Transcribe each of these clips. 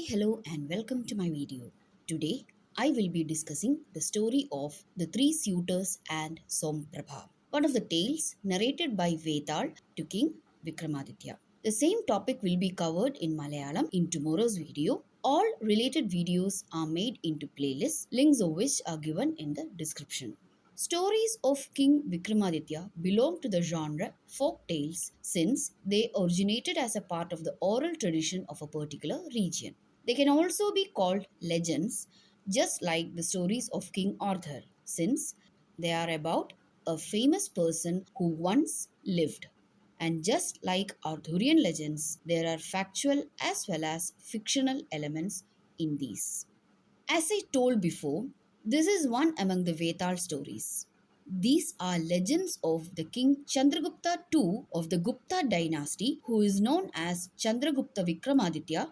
Hi, hello, and welcome to my video. Today, I will be discussing the story of the three suitors and Somprabha, one of the tales narrated by Vetal to King Vikramaditya. The same topic will be covered in Malayalam in tomorrow's video. All related videos are made into playlists, links of which are given in the description. Stories of King Vikramaditya belong to the genre folk tales since they originated as a part of the oral tradition of a particular region. They can also be called legends, just like the stories of King Arthur, since they are about a famous person who once lived. And just like Arthurian legends, there are factual as well as fictional elements in these. As I told before, this is one among the Vetal stories. These are legends of the king Chandragupta II of the Gupta dynasty, who is known as Chandragupta Vikramaditya,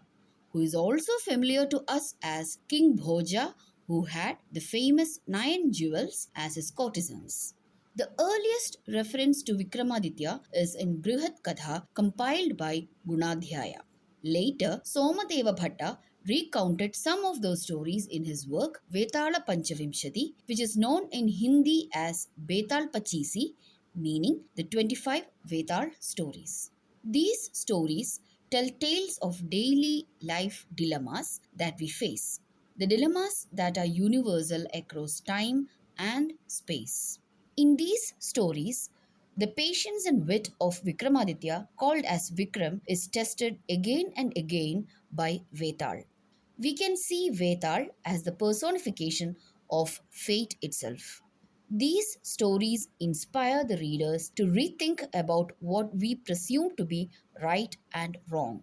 who is also familiar to us as King Bhoja, who had the famous nine jewels as his courtesans. The earliest reference to Vikramaditya is in Brihat Katha compiled by Gunadhyaya. Later, Somadeva Bhatta recounted some of those stories in his work Vetala Panchavimshati, which is known in Hindi as Betal Pachisi, meaning the 25 Vetal stories. These stories tell tales of daily life dilemmas that we face, the dilemmas that are universal across time and space. In these stories, the patience and wit of Vikramaditya, called as Vikram, is tested again and again by Vetal. We can see Vetal as the personification of fate itself. These stories inspire the readers to rethink about what we presume to be right and wrong.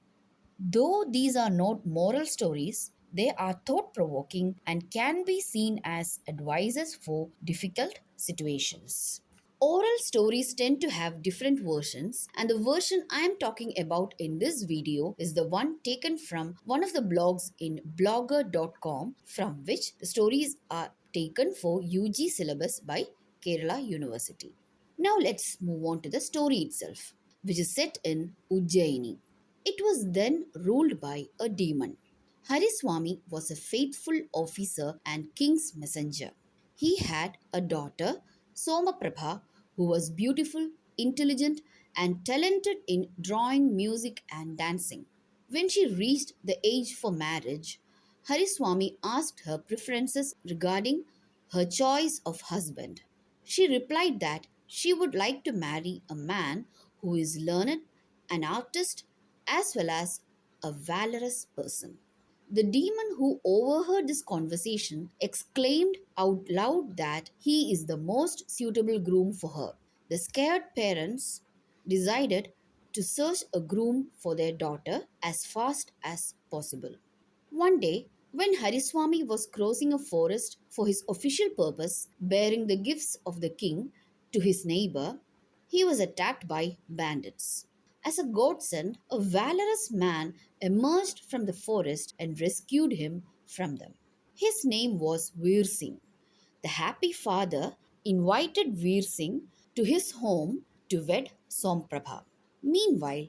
Though these are not moral stories, they are thought provoking and can be seen as advices for difficult situations. Oral stories tend to have different versions, and the version I am talking about in this video is the one taken from one of the blogs in blogger.com, from which the stories are taken for UG syllabus by Kerala University. Now let's move on to the story itself, which is set in Ujjaini. It was then ruled by a demon. Hariswami was a faithful officer and king's messenger. He had a daughter, Somaprabha, who was beautiful, intelligent, and talented in drawing, music, and dancing. When she reached the age for marriage, Hariswami asked her preferences regarding her choice of husband. She replied that she would like to marry a man who is learned, an artist, as well as a valorous person. The demon who overheard this conversation exclaimed out loud that he is the most suitable groom for her. The scared parents decided to search a groom for their daughter as fast as possible. One day, when Hariswami was crossing a forest for his official purpose, bearing the gifts of the king to his neighbor, he was attacked by bandits. As a godsend, a valorous man emerged from the forest and rescued him from them. His name was Veer Singh. The happy father invited Veer Singh to his home to wed Somprabha. Meanwhile,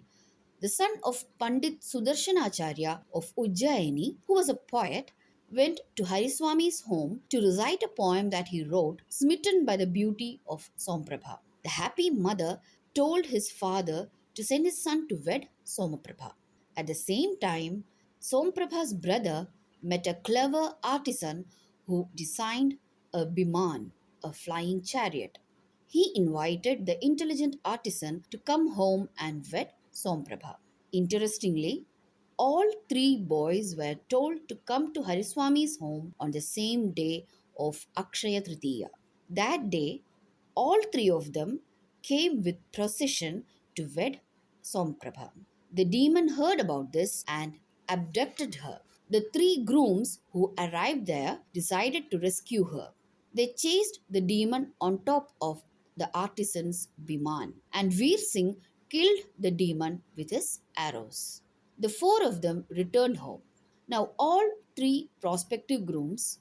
the son of Pandit Sudarshanacharya of Ujjaini, who was a poet, went to Hariswami's home to recite a poem that he wrote, smitten by the beauty of Somprabha. The happy mother told his father to send his son to wed Somaprabha. At the same time, Somprabha's brother met a clever artisan who designed a biman, a flying chariot. He invited the intelligent artisan to come home and wed Somprabha. Interestingly, all three boys were told to come to Hariswami's home on the same day of Akshaya Tritiya. That day, all three of them came with procession to wed Somprabha. The demon heard about this and abducted her. The three grooms who arrived there decided to rescue her. They chased the demon on top of the artisan's biman, and Veer Singh killed the demon with his arrows. The four of them returned home. Now, all three prospective grooms,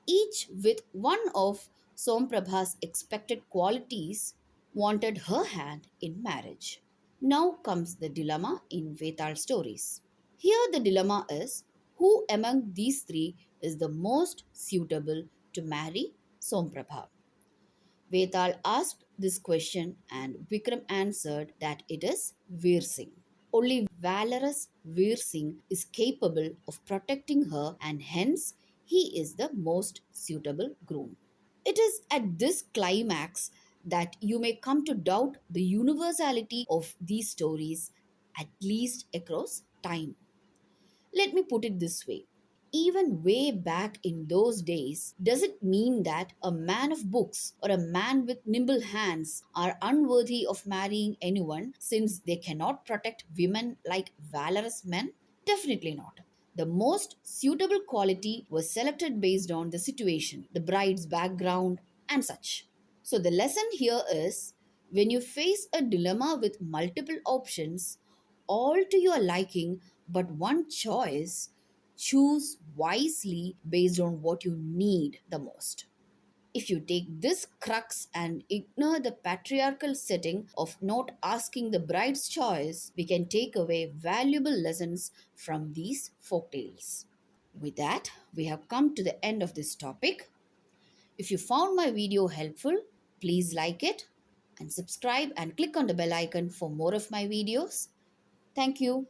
each with one of Somprabha's expected qualities, wanted her hand in marriage. Now comes the dilemma in Vetal stories. Here, the dilemma is Who among these three is the most suitable to marry Somprabha? Vetal asked this question and Vikram answered that it is Veer Singh. Only valorous Veer Singh is capable of protecting her and hence he is the most suitable groom. It is at this climax that you may come to doubt the universality of these stories, at least across time. Let me put it this way. Even way back in those days, does it mean that a man of books or a man with nimble hands are unworthy of marrying anyone since they cannot protect women like valorous men? Definitely not. The most suitable quality was selected based on the situation, the bride's background, and such. So, the lesson here is when you face a dilemma with multiple options, all to your liking, but one choice, choose wisely based on what you need the most. If you take this crux and ignore the patriarchal setting of not asking the bride's choice, we can take away valuable lessons from these folktales. With that, we have come to the end of this topic. If you found my video helpful, please like it and subscribe and click on the bell icon for more of my videos. Thank you.